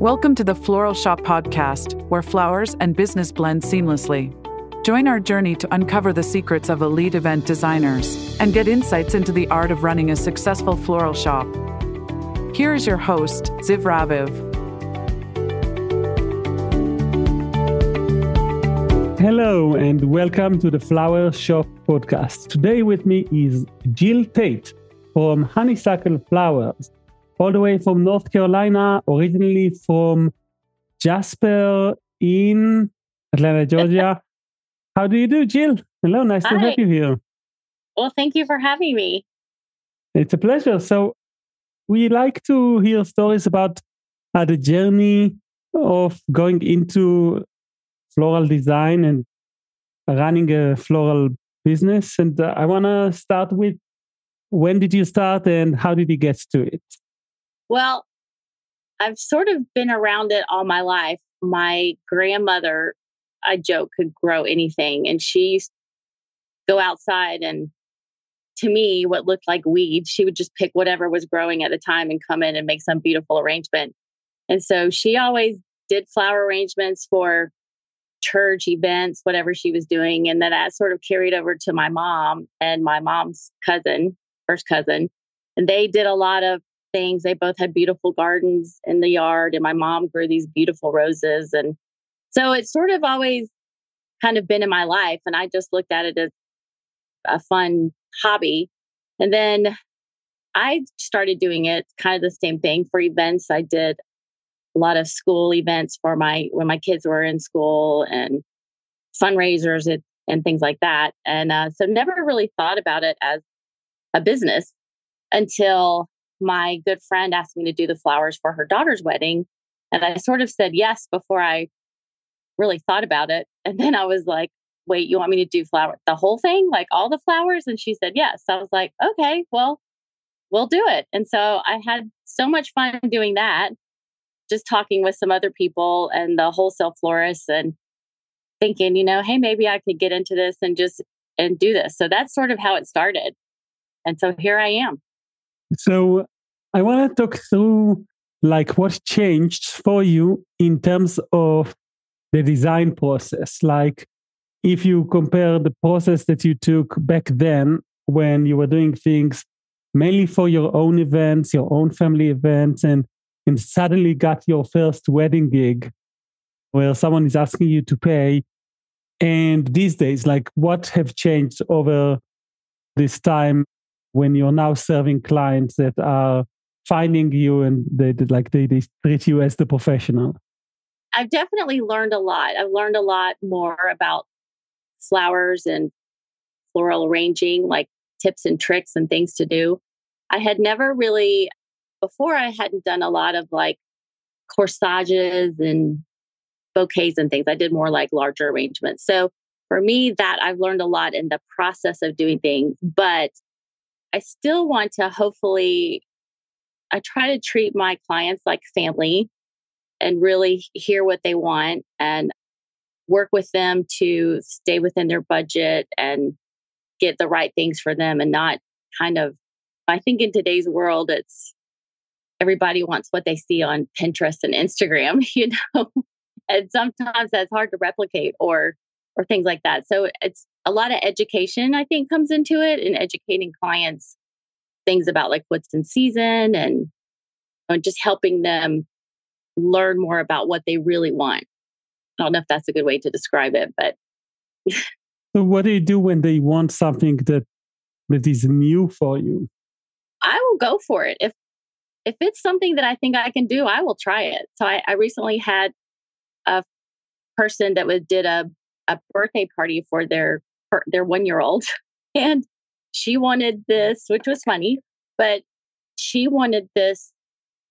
Welcome to the Floral Shop podcast, where flowers and business blend seamlessly. Join our journey to uncover the secrets of elite event designers and get insights into the art of running a successful floral shop. Here is your host, Ziv Raviv. Hello and welcome to the Flower Shop podcast. Today with me is Jill Tate from Honeysuckles Flowers, all the way from North Carolina, originally from Jasper in Atlanta, Georgia. How do you do, Jill? Hello, nice to have you here. Well, thank you for having me. It's a pleasure. So we like to hear stories about the journey of going into floral design and running a floral business. And I want to start with, when did you start and how did you get to it? Well, I've sort of been around it all my life. My grandmother, I joke, could grow anything. And she used to go outside and, to me, what looked like weeds, she would just pick whatever was growing at the time and come in and make some beautiful arrangement. And so she always did flower arrangements for church events, whatever she was doing. And then that sort of carried over to my mom and my mom's cousin, first cousin. And they did a lot of things. They both had beautiful gardens in the yard. And my mom grew these beautiful roses. And so it's sort of always kind of been in my life. And I just looked at it as a fun hobby. And then I started doing it kind of the same thing for events. I did a lot of school events for when my kids were in school and fundraisers and things like that. And so never really thought about it as a business until my good friend asked me to do the flowers for her daughter's wedding. And I sort of said yes before I really thought about it. And then I was like, wait, you want me to do the whole thing? Like all the flowers? And she said yes. I was like, okay, well, we'll do it. And so I had so much fun doing that, just talking with some other people and the wholesale florists and thinking, hey, maybe I could get into this and do this. So that's sort of how it started. And so here I am. So I want to talk through what changed for you in terms of the design process. Like if you compare the process that you took back then when you were doing things mainly for your own events, your own family events, and suddenly got your first wedding gig where someone is asking you to pay. And these days, what have changed over this time when you're now serving clients that are finding you and they treat you as the professional? I've definitely learned a lot. I've learned a lot more about flowers and floral arranging, like tips and tricks and things to do. I had never really, before I hadn't done a lot of corsages and bouquets and things. I did more larger arrangements. So for me, that I've learned a lot in the process of doing things, but I still want to I try to treat my clients like family and really hear what they want and work with them to stay within their budget and get the right things for them and not I think in today's world, everybody wants what they see on Pinterest and Instagram, and sometimes that's hard to replicate or things like that. So it's a lot of education, I think, comes into it and educating clients things about what's in season and just helping them learn more about what they really want. I don't know if that's a good way to describe it, but. So what do you do when they want something that is new for you? I will go for it. If it's something that I think I can do, I will try it. So I recently had a person that did a birthday party for their 1-year-old, and she wanted this, which was funny, but she wanted this,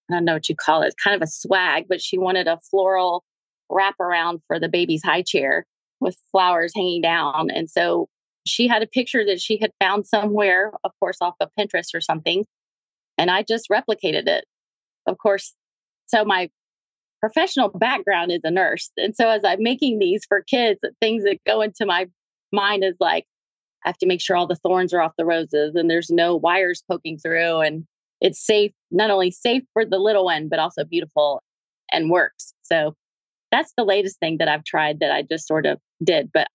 I don't know what you call it, it's kind of a swag, but she wanted a floral wraparound for the baby's high chair with flowers hanging down. And so she had a picture that she had found somewhere, of course, off of Pinterest or something. And I just replicated it. Of course, so my professional background is a nurse. And so as I'm making these for kids, things that go into my mind is I have to make sure all the thorns are off the roses and there's no wires poking through. And it's safe, not only safe for the little one, but also beautiful. and works. So that's the latest thing that I've tried that I just sort of did. But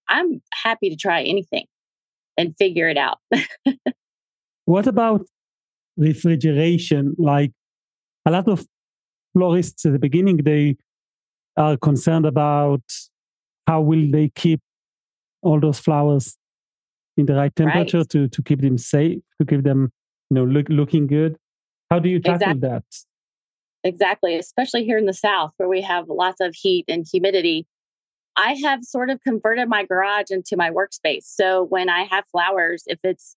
I'm happy to try anything and figure it out. What about refrigeration? Like a lot of florists at the beginning, they are concerned about how will they keep all those flowers in the right temperature Right. to keep them safe, to keep them looking good. How do you tackle Exactly. that? Exactly. Especially here in the South where we have lots of heat and humidity. I have sort of converted my garage into my workspace. So when I have flowers, if it's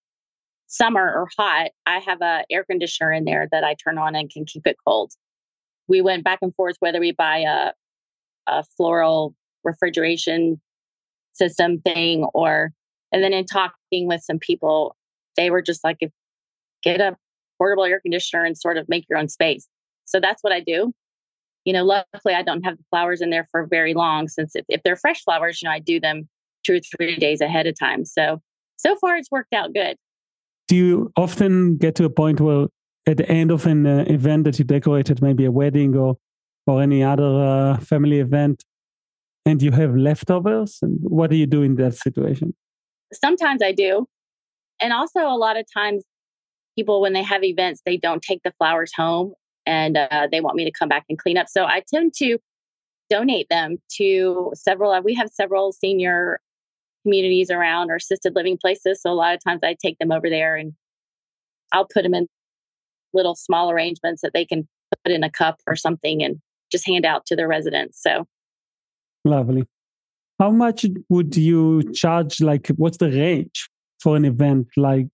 summer or hot, I have a air conditioner in there that I turn on and can keep it cold. We went back and forth whether we buy a floral refrigeration system thing and then in talking with some people, they were just like, if get a portable air conditioner and sort of make your own space. So that's what I do. Luckily I don't have the flowers in there for very long since if they're fresh flowers, I do them 2 or 3 days ahead of time. So far it's worked out good. Do you often get to a point where at the end of an event that you decorated, maybe a wedding or any other family event, and you have leftovers? And what do you do in that situation? Sometimes I do. And also a lot of times people, when they have events, they don't take the flowers home and they want me to come back and clean up. So I tend to donate them to we have several senior communities around or assisted living places. So a lot of times I take them over there and I'll put them in little small arrangements that they can put in a cup or something and just hand out to their residents. So lovely. How much would you charge? Like, what's the range for an event like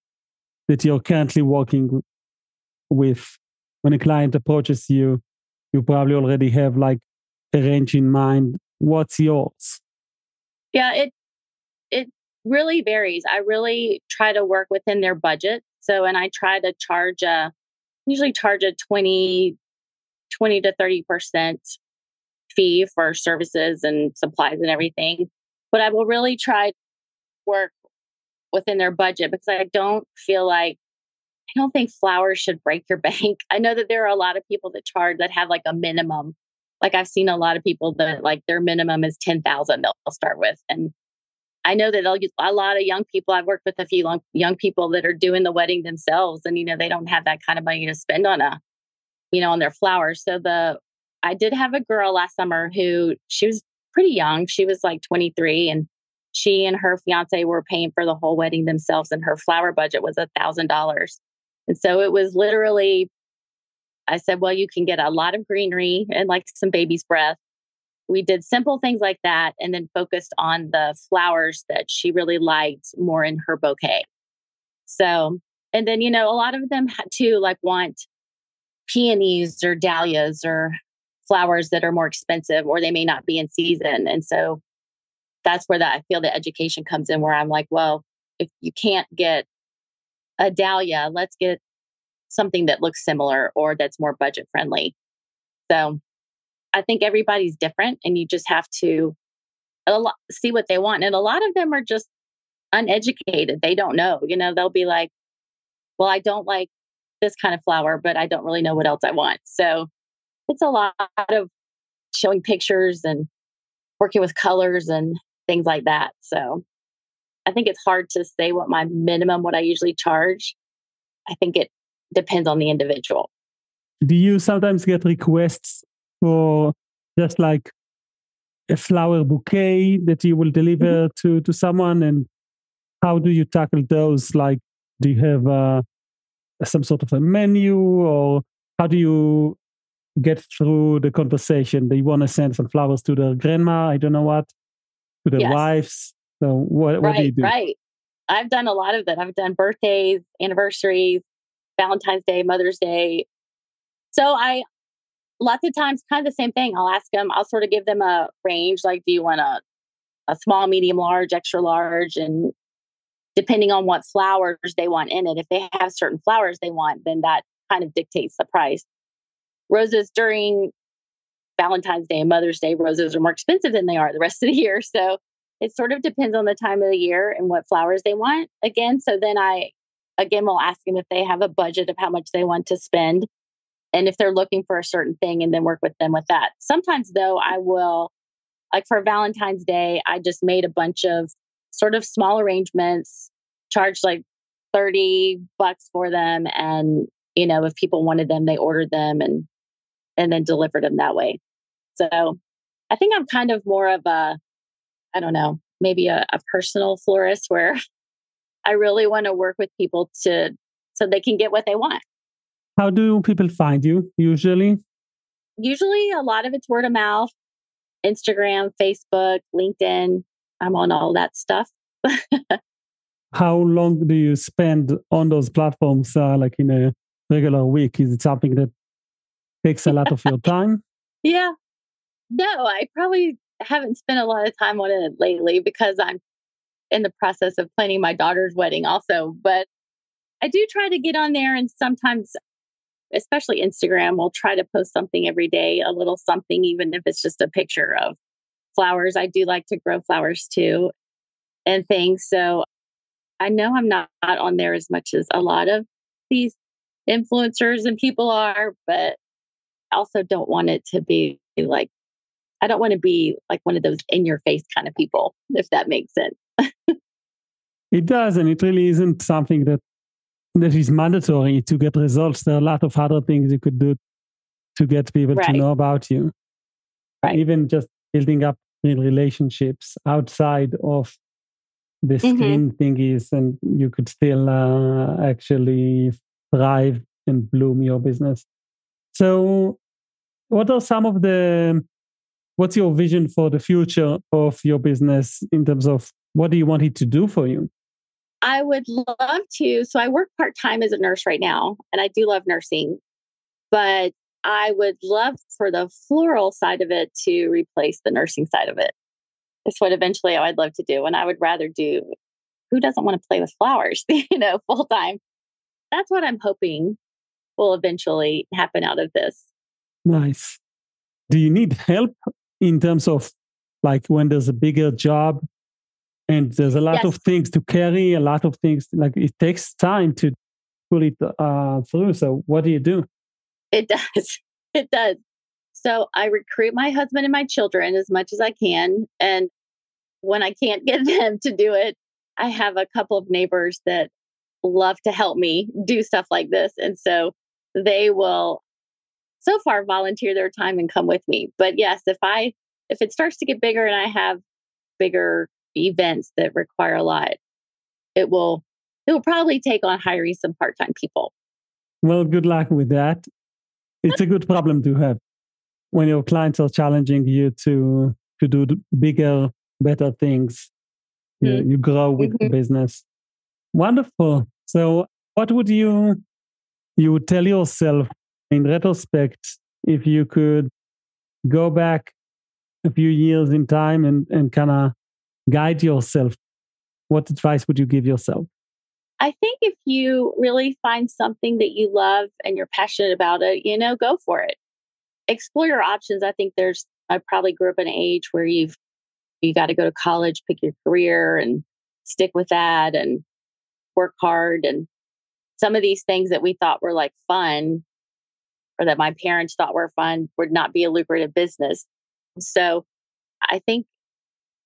that you're currently working with? When a client approaches you, you probably already have like a range in mind. What's yours? yeah, it really varies. I really try to work within their budget. And I try to usually charge a 20 to 30% fee for services and supplies and everything. But I will really try to work within their budget because I don't think flowers should break your bank. I know that there are a lot of people that have like a minimum. Like I've seen a lot of people that like their minimum is 10,000 they'll start with. And I know that they'll get a lot of young people. I've worked with a few young people that are doing the wedding themselves and, they don't have that kind of money to spend on on their flowers. I did have a girl last summer who she was pretty young. She was like 23 and she and her fiance were paying for the whole wedding themselves and her flower budget was $1,000. And so it was literally, I said, well, you can get a lot of greenery and like some baby's breath. We did simple things like that and then focused on the flowers that she really liked more in her bouquet. So, and then, a lot of them had to want peonies or dahlias or flowers that are more expensive or they may not be in season. And so that's where I feel the education comes in where I'm like, well, if you can't get a dahlia, let's get something that looks similar or that's more budget friendly. So I think everybody's different and you just have to see what they want. And a lot of them are just uneducated. They don't know, they'll be like, well, I don't like this kind of flower, but I don't really know what else I want. So it's a lot of showing pictures and working with colors and things like that. So I think it's hard to say what I usually charge. I think it depends on the individual. Do you sometimes get requests for just like a flower bouquet that you will deliver to someone? And how do you tackle those? Like, do you have some sort of a menu or how do you get through the conversation? They want to send some flowers to their grandma, I don't know what, to their wives. So what do you do? Right. I've done a lot of that. I've done birthdays, anniversaries, Valentine's Day, Mother's Day. So lots of times kind of the same thing. I'll ask them, I'll sort of give them a range. Like, do you want a small, medium, large, extra large? And depending on what flowers they want in it, if they have certain flowers they want, then that kind of dictates the price. Roses during Valentine's Day and Mother's Day, roses are more expensive than they are the rest of the year. So it sort of depends on the time of the year and what flowers they want. Again, so then I will ask them if they have a budget of how much they want to spend. And if they're looking for a certain thing, and then work with them with that. Sometimes though, I will, like for Valentine's Day, I just made a bunch of sort of small arrangements, charged like $30 for them. And, if people wanted them, they ordered them and then delivered them that way. So I think I'm kind of more of I don't know, maybe a personal florist where I really want to work with people so they can get what they want. How do people find you usually? Usually a lot of it's word of mouth, Instagram, Facebook, LinkedIn. I'm on all that stuff. How long do you spend on those platforms, like in a regular week? Is it something that takes a lot of your time? Yeah. No, I probably haven't spent a lot of time on it lately because I'm in the process of planning my daughter's wedding also. But I do try to get on there, and sometimes, especially Instagram, we'll try to post something every day, a little something, even if it's just a picture of flowers. I do like to grow flowers too and things. So I know I'm not on there as much as a lot of these influencers and people are, but I also don't want it to be like, I don't want to be like one of those in your face kind of people, if that makes sense. It does, and it really isn't something that is mandatory to get results. There are a lot of other things you could do to get people to know about you. Right. Even just building up real relationships outside of the screen thingies, and you could still actually thrive and bloom your business. So what are some of what's your vision for the future of your business in terms of what do you want it to do for you? I would love to. So I work part-time as a nurse right now, and I do love nursing, but I would love for the floral side of it to replace the nursing side of it. It's what eventually I'd love to do. And I would rather do, who doesn't want to play with flowers, full time? That's what I'm hoping will eventually happen out of this. Nice. Do you need help in terms of like when there's a bigger job and there's a lot of things to carry, a lot of things, like it takes time to pull it through. So what do you do? It does. It does. So I recruit my husband and my children as much as I can. And when I can't get them to do it, I have a couple of neighbors that love to help me do stuff like this. And so they will so far volunteer their time and come with me. But yes, if it starts to get bigger and I have bigger events that require a lot, it will probably take on hiring some part-time people. Well, good luck with that. It's a good problem to have when your clients are challenging you to do bigger, better things. You grow with the business. Wonderful. So what would you would tell yourself in retrospect if you could go back a few years in time and kind of guide yourself? What advice would you give yourself? I think if you really find something that you love and you're passionate about it, go for it. Explore your options. I think I probably grew up in an age where you got to go to college, pick your career and stick with that and work hard. And some of these things that we thought were like fun or that my parents thought were fun would not be a lucrative business. So I think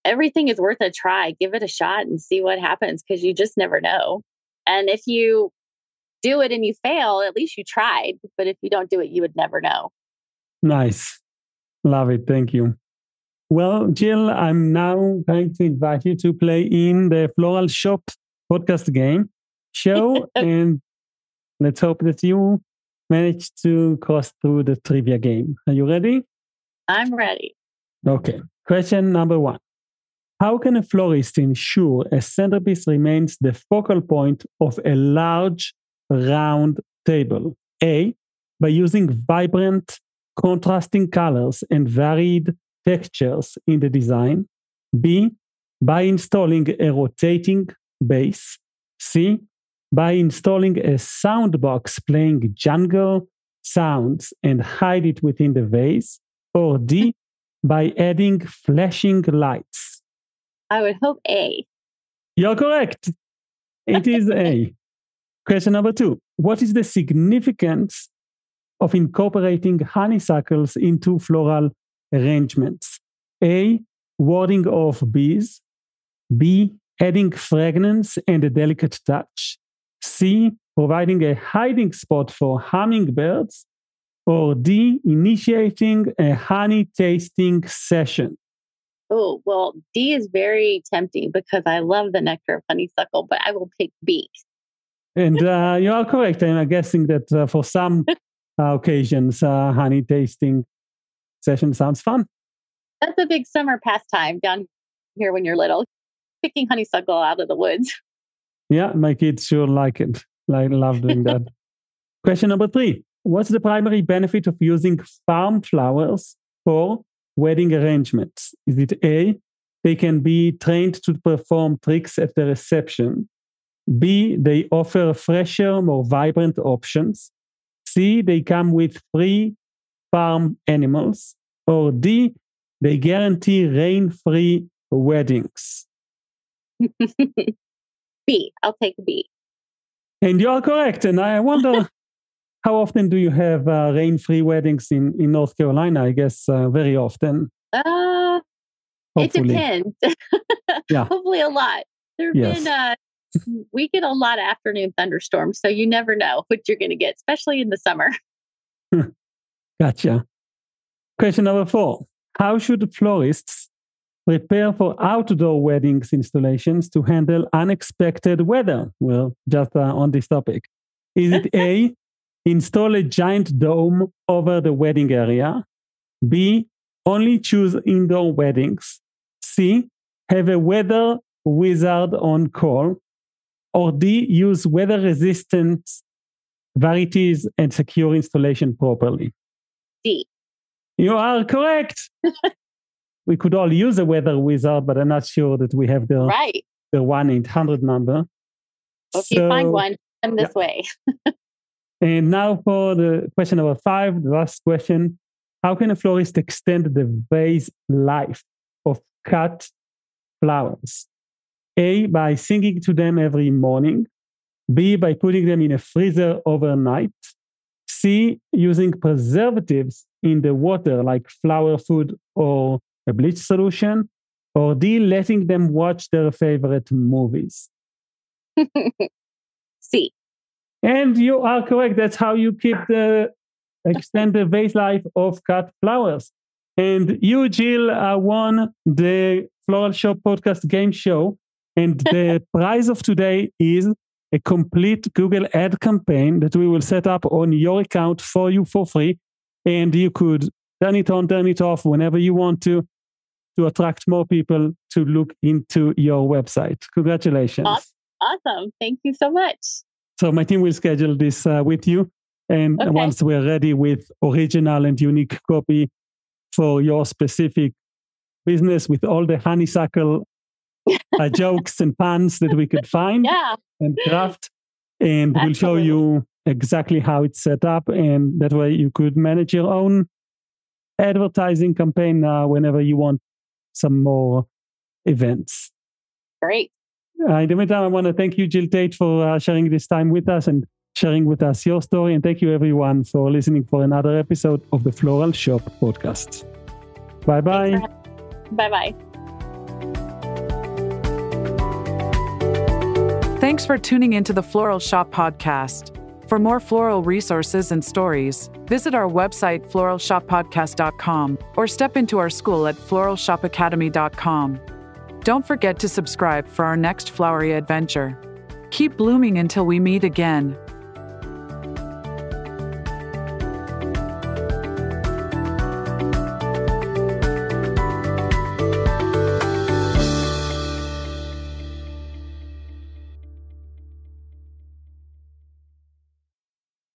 everything is worth a try. Give it a shot and see what happens, because you just never know. And if you do it and you fail, at least you tried. But if you don't do it, you would never know. Nice. Love it. Thank you. Well, Jill, I'm now going to invite you to play in the Floral Shop podcast game show. And let's hope that you manage to cross through the trivia game. Are you ready? I'm ready. Okay. Question number 1. How can a florist ensure a centerpiece remains the focal point of a large round table? A, by using vibrant, contrasting colors and varied textures in the design. B, by installing a rotating base. C, by installing a sound box playing jungle sounds and hide it within the vase. Or D, by adding flashing lights. I would hope A. You're correct. It is A. Question number 2. What is the significance of incorporating honeysuckles into floral arrangements? A, warding off bees. B, adding fragrance and a delicate touch. C, providing a hiding spot for hummingbirds. Or D, initiating a honey tasting session. Oh, well, D is very tempting because I love the nectar of honeysuckle, but I will pick B. And you are correct. I'm guessing that for some occasions, honey tasting session sounds fun. That's a big summer pastime down here when you're little, picking honeysuckle out of the woods. Yeah, my kids sure like it. I love doing that. Question number 3. What's the primary benefit of using farm flowers for wedding arrangements? Is it A, they can be trained to perform tricks at the reception? B, they offer fresher, more vibrant options? C, they come with free farm animals? Or D, they guarantee rain-free weddings? B, I'll take B. And you are correct. And I wonder, how often do you have rain-free weddings in North Carolina? I guess very often. It depends. Yeah. Hopefully a lot. There have been, we get a lot of afternoon thunderstorms, so you never know what you're going to get, especially in the summer. Gotcha. Question number 4. How should florists prepare for outdoor weddings installations to handle unexpected weather? Well, just on this topic. Is it A, install a giant dome over the wedding area? B, only choose indoor weddings? C, have a weather wizard on call? Or D, use weather-resistant varieties and secure installation properly? D. You are correct. We could all use a weather wizard, but I'm not sure that we have the 1-800 number. Well, if you find one, come this way. And now for the question number 5, the last question. How can a florist extend the vase life of cut flowers? A, by singing to them every morning. B, by putting them in a freezer overnight. C, using preservatives in the water like flower food or a bleach solution. Or D, letting them watch their favorite movies. C. And you are correct. That's how you keep the extended vase life of cut flowers. And you, Jill, won the Floral Shop Podcast game show. And the prize of today is a complete Google ad campaign that we will set up on your account for you for free. And you could turn it on, turn it off whenever you want to attract more people to look into your website. Congratulations. Awesome. Thank you so much. So my team will schedule this with you. And once we're ready with original and unique copy for your specific business with all the honeysuckle jokes and puns that we could find and craft. And we'll show you exactly how it's set up. And that way you could manage your own advertising campaign whenever you want some more events. Great. In the meantime, I want to thank you, Jill Tate, for sharing this time with us and sharing with us your story. And thank you, everyone, for listening for another episode of the Floral Shop Podcast. Bye-bye. Bye-bye. Thanks for tuning into the Floral Shop Podcast. For more floral resources and stories, visit our website, floralshoppodcast.com, or step into our school at floralshopacademy.com. Don't forget to subscribe for our next flowery adventure. Keep blooming until we meet again.